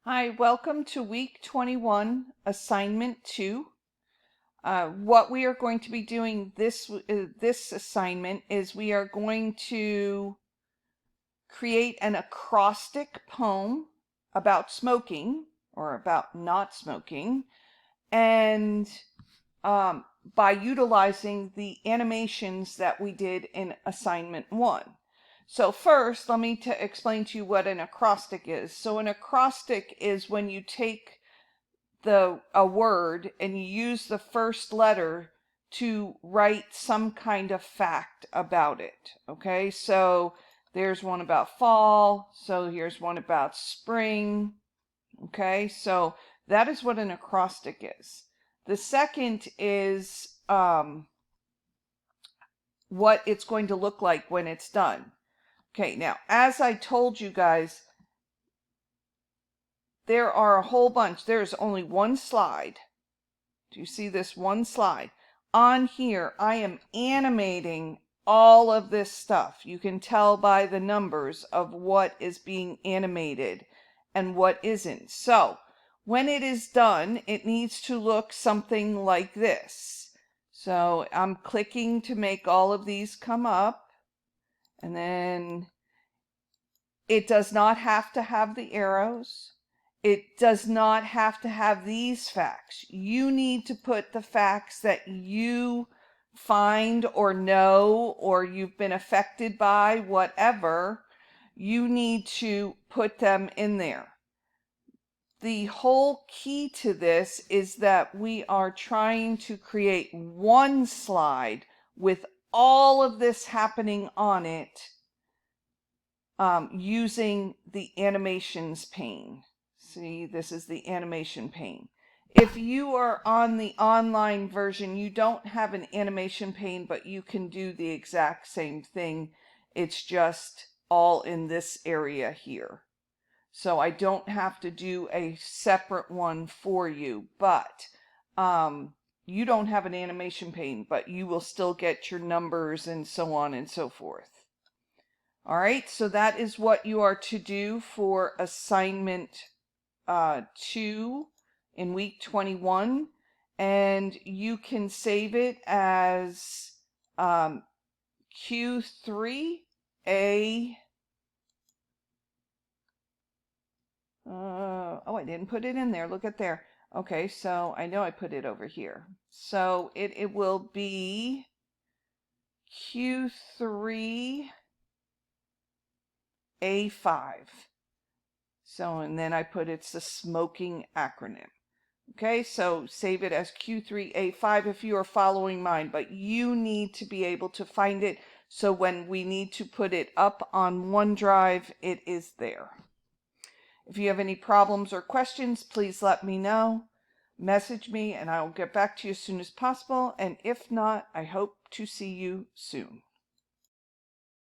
Hi, welcome to week 21, assignment 2. What we are going to be doing this assignment is we are going to create an acrostic poem about smoking or about not smoking, and by utilizing the animations that we did in assignment 1. So first, let me explain to you what an acrostic is. So an acrostic is when you take a word and you use the first letter to write some kind of fact about it. Okay, so there's one about fall, so here's one about spring. Okay, so that is what an acrostic is. The second is what it's going to look like when it's done. Okay, now as I told you guys, there are a whole bunch. There's only one slide. Do you see this one slide? On here, I am animating all of this stuff. You can tell by the numbers of what is being animated and what isn't. So when it is done, it needs to look something like this. So I'm clicking to make all of these come up, and then it does not have to have the arrows. It does not have to have these facts. You need to put the facts that you find or know or you've been affected by, whatever. You need to put them in there. The whole key to this is that we are trying to create one slide with all of this happening on it, using the animations pane. See, this is the animation pane. If you are on the online version, you don't have an animation pane, but you can do the exact same thing. It's just all in this area here. So I don't have to do a separate one for you, but you don't have an animation pane, but you will still get your numbers and so on and so forth. All right, so that is what you are to do for assignment 2 in week 21, and you can save it as Q3A. Oh, I didn't put it in there. Look at there. Okay, so I know I put it over here. So it will be Q3A5. So, and then I put it's the smoking acronym. Okay, so save it as Q3A5 if you are following mine, but you need to be able to find it so when we need to put it up on OneDrive, it is there. If you have any problems or questions, please let me know. Message me and I will get back to you as soon as possible. And if not, I hope to see you soon.